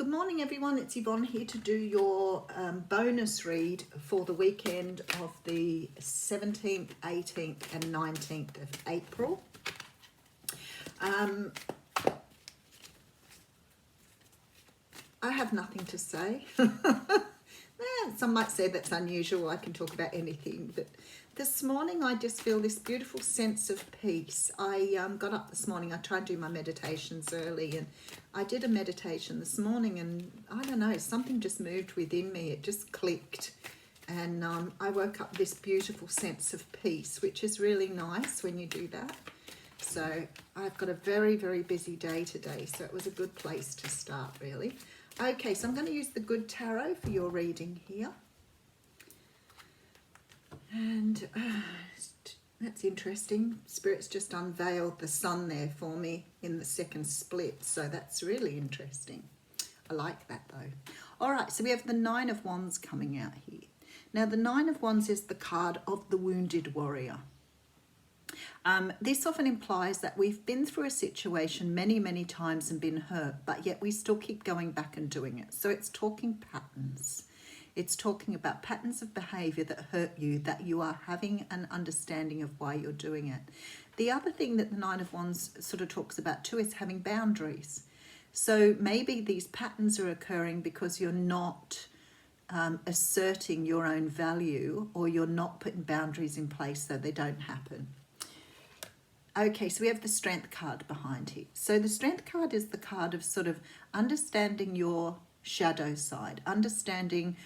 Good morning everyone, it's Yvonne here to do your bonus read for the weekend of the 17th, 18th and 19th of April. I have nothing to say. Some might say that's unusual, I can talk about anything, but this morning I just feel this beautiful sense of peace. I got up this morning, I tried to do my meditations early, and I did a meditation this morning, and I don't know, something just moved within me, it just clicked, and I woke up with this beautiful sense of peace, which is really nice when you do that. So I've got a very, very busy day today, so it was a good place to start really. Okay, so I'm going to use the Good Tarot for your reading here. And that's interesting. Spirit's just unveiled the sun there for me in the second split, so that's really interesting. I like that though. All right, so we have the Nine of Wands coming out here. Now the Nine of Wands is the card of the wounded warrior. This often implies that we've been through a situation many, many times and been hurt, but yet we still keep going back and doing it. So it's talking patterns. It's talking about patterns of behavior that hurt you, that you are having an understanding of why you're doing it. The other thing that the Nine of Wands sort of talks about too is having boundaries. So maybe these patterns are occurring because you're not asserting your own value, or you're not putting boundaries in place so they don't happen. Okay, so we have the Strength card behind here. So the Strength card is the card of sort of understanding your shadow side, understanding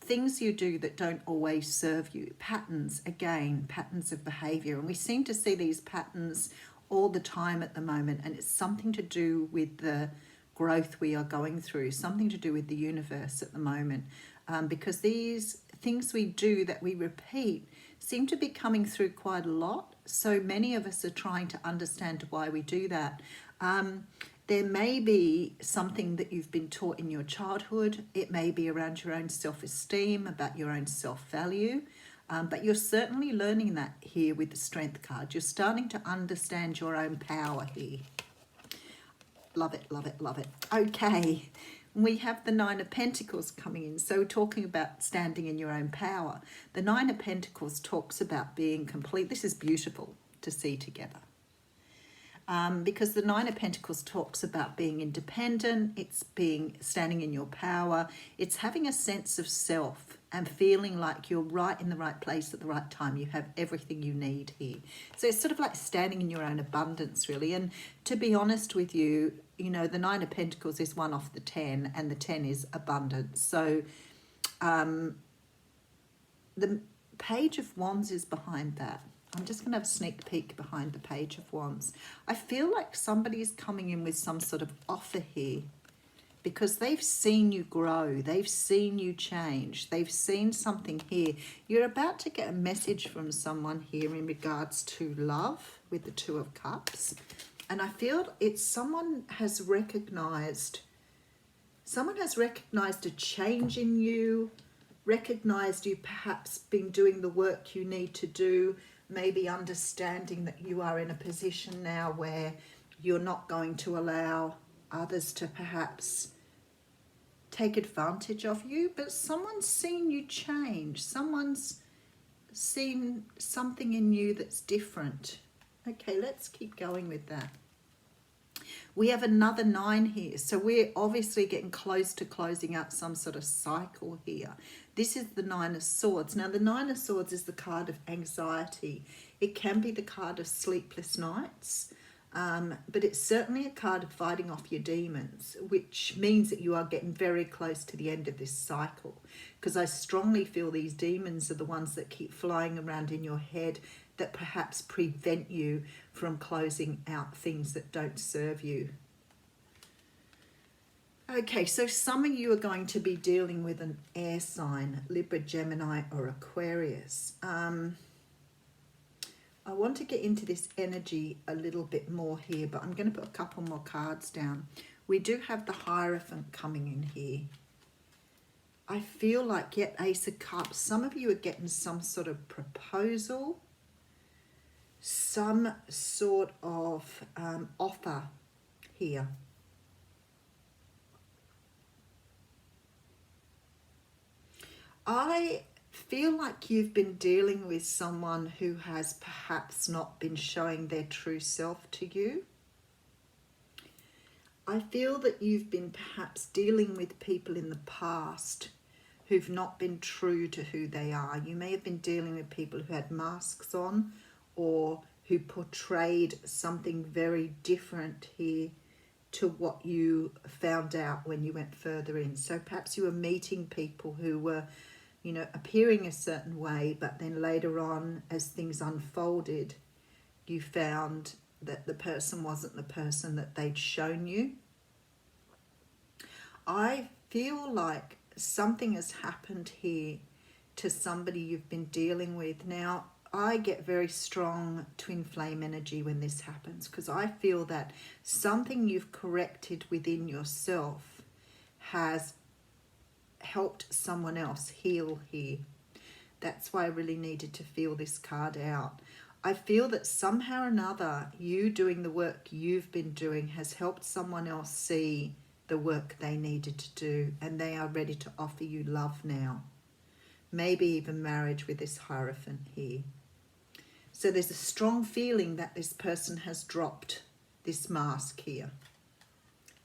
things you do that don't always serve you. Patterns, again, patterns of behavior. And we seem to see these patterns all the time at the moment, and it's something to do with the growth we are going through, something to do with the universe at the moment, because these things we do that we repeat seem to be coming through quite a lot. So many of us are trying to understand why we do that. There may be something that you've been taught in your childhood. It may be around your own self-esteem, about your own self-value. But you're certainly learning that here with the Strength card. You're starting to understand your own power here. Love it, love it, love it. Okay. We have the Nine of Pentacles coming in. So we're talking about standing in your own power. The Nine of Pentacles talks about being complete. This is beautiful to see together. Because the Nine of Pentacles talks about being independent. It's standing in your power. It's having a sense of self and feeling like you're right in the right place at the right time. You have everything you need here. So it's sort of like standing in your own abundance, really. And to be honest with you, you know, the Nine of Pentacles is one off the 10, and the 10 is abundance. So the Page of Wands is behind that. I'm just going to have a sneak peek behind the Page of Wands. I feel like somebody's coming in with some sort of offer here, because they've seen you grow, they've seen you change, they've seen something here. You're about to get a message from someone here in regards to love with the Two of Cups. And I feel it's someone has recognized a change in you, recognized you perhaps been doing the work you need to do, maybe understanding that you are in a position now where you're not going to allow others to perhaps take advantage of you, but someone's seen you change. Someone's seen something in you that's different. Okay, let's keep going with that. We have another 9 here. So we're obviously getting close to closing out some sort of cycle here. This is the 9 of Swords. Now, the 9 of Swords is the card of anxiety. It can be the card of sleepless nights, but it's certainly a card of fighting off your demons, which means that you are getting very close to the end of this cycle, because I strongly feel these demons are the ones that keep flying around in your head, that perhaps prevent you from closing out things that don't serve you. Okay, so some of you are going to be dealing with an air sign, Libra, Gemini, or Aquarius. I want to get into this energy a little bit more here, but I'm going to put a couple more cards down. We do have the Hierophant coming in here. I feel like, yet Ace of Cups, some of you are getting some sort of proposal, some sort of offer here. I feel like you've been dealing with someone who has perhaps not been showing their true self to you. I feel that you've been perhaps dealing with people in the past who've not been true to who they are. You may have been dealing with people who had masks on or who portrayed something very different here to what you found out when you went further in. So perhaps you were meeting people who were, you know, appearing a certain way, but then later on, as things unfolded, you found that the person wasn't the person that they'd shown you. I feel like something has happened here to somebody you've been dealing with. Now, I get very strong twin flame energy when this happens, because I feel that something you've corrected within yourself has helped someone else heal here. That's why I really needed to feel this card out. I feel that somehow or another, you doing the work you've been doing has helped someone else see the work they needed to do, and they are ready to offer you love now. Maybe even marriage with this Hierophant here. So there's a strong feeling that this person has dropped this mask here.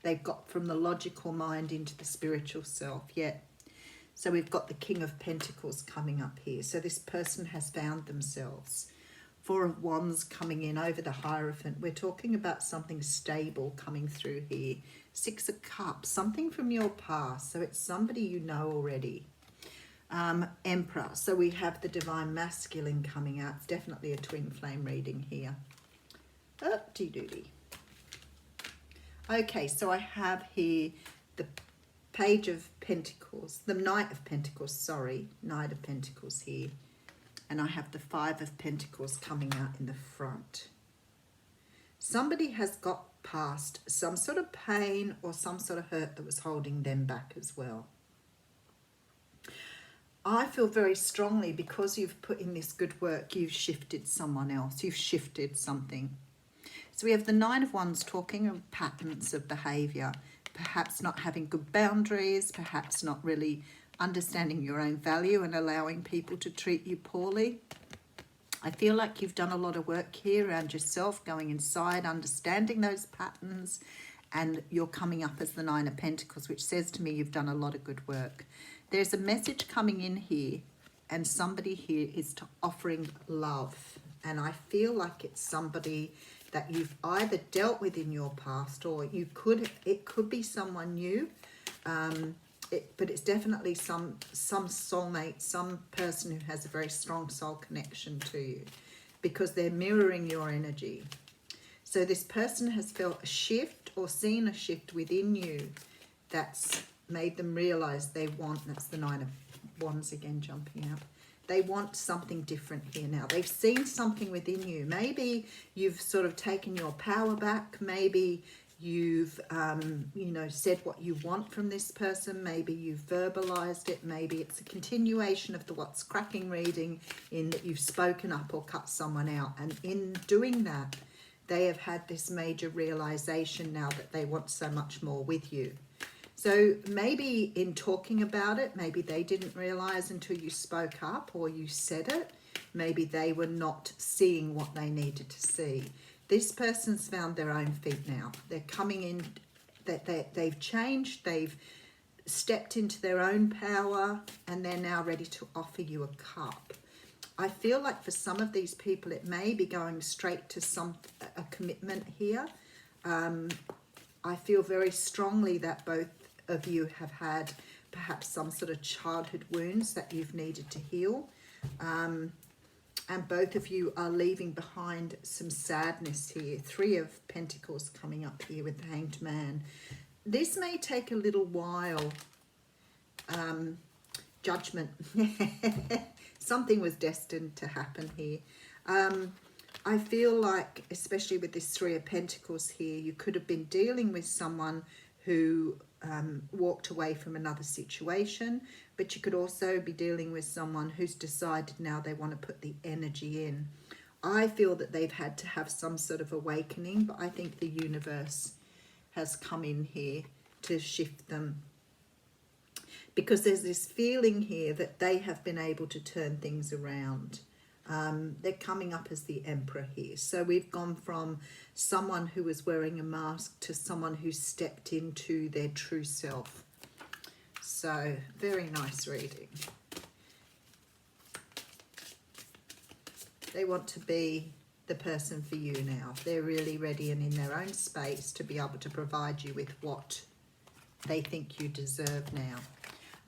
They've got from the logical mind into the spiritual self. Yeah. So we've got the King of Pentacles coming up here. So this person has found themselves. Four of Wands coming in over the Hierophant. We're talking about something stable coming through here. Six of Cups, something from your past. So it's somebody you know already. Emperor. So we have the Divine Masculine coming out. It's definitely a twin flame reading here. Up-de-doody. Okay, so I have here the Page of Pentacles, the Knight of Pentacles, sorry, Knight of Pentacles here. And I have the Five of Pentacles coming out in the front. Somebody has got past some sort of pain or some sort of hurt that was holding them back as well. I feel very strongly because you've put in this good work, you've shifted someone else, you've shifted something. So we have the Nine of Wands talking of patterns of behaviour, perhaps not having good boundaries, perhaps not really understanding your own value and allowing people to treat you poorly. I feel like you've done a lot of work here around yourself, going inside, understanding those patterns, and you're coming up as the Nine of Pentacles, which says to me you've done a lot of good work. There's a message coming in here, and somebody here is offering love, and I feel like it's somebody that you've either dealt with in your past, or it could be someone new, but it's definitely some soulmate, some person who has a very strong soul connection to you, because they're mirroring your energy. So this person has felt a shift or seen a shift within you that's made them realize they want, that's the Nine of Wands again jumping out. They want something different here now. They've seen something within you. Maybe you've sort of taken your power back. Maybe you've, said what you want from this person. Maybe you've verbalized it. Maybe it's a continuation of the What's Cracking reading, in that you've spoken up or cut someone out. And in doing that, they have had this major realization now that they want so much more with you. So maybe in talking about it, maybe they didn't realize until you spoke up or you said it. Maybe they were not seeing what they needed to see. This person's found their own feet now. They're coming in, they've changed, they've stepped into their own power, and they're now ready to offer you a cup. I feel like for some of these people, it may be going straight to a commitment here. I feel very strongly that both of you have had perhaps some sort of childhood wounds that you've needed to heal. And both of you are leaving behind some sadness here. Three of Pentacles coming up here with the Hanged Man. This may take a little while. Judgment. Something was destined to happen here. I feel like, especially with this Three of Pentacles here, you could have been dealing with someone who walked away from another situation, but you could also be dealing with someone who's decided now they want to put the energy in. I feel that they've had to have some sort of awakening, but I think the universe has come in here to shift them. because there's this feeling here that they have been able to turn things around. They're coming up as the Emperor here. So we've gone from someone who was wearing a mask to someone who stepped into their true self. So very nice reading. They want to be the person for you now. They're really ready and in their own space to be able to provide you with what they think you deserve now.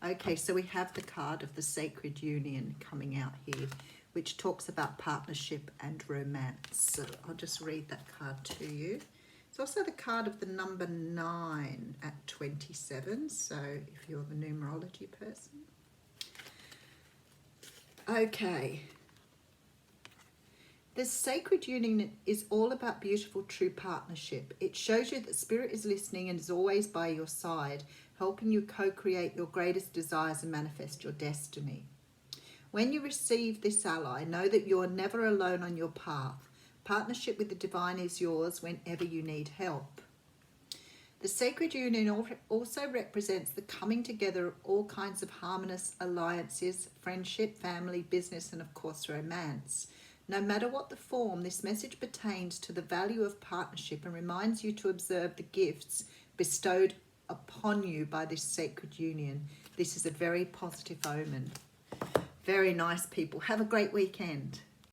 Okay, so we have the card of the Sacred Union coming out here, which talks about partnership and romance. So I'll just read that card to you. It's also the card of the number 9 at 27, so if you're the numerology person. Okay. The Sacred Union is all about beautiful, true partnership. It shows you that Spirit is listening and is always by your side, helping you co-create your greatest desires and manifest your destiny. When you receive this ally, know that you are never alone on your path. Partnership with the divine is yours whenever you need help. The Sacred Union also represents the coming together of all kinds of harmonious alliances, friendship, family, business, and of course romance. No matter what the form, this message pertains to the value of partnership and reminds you to observe the gifts bestowed upon you by this sacred union. This is a very positive omen. Very nice, people. Have a great weekend.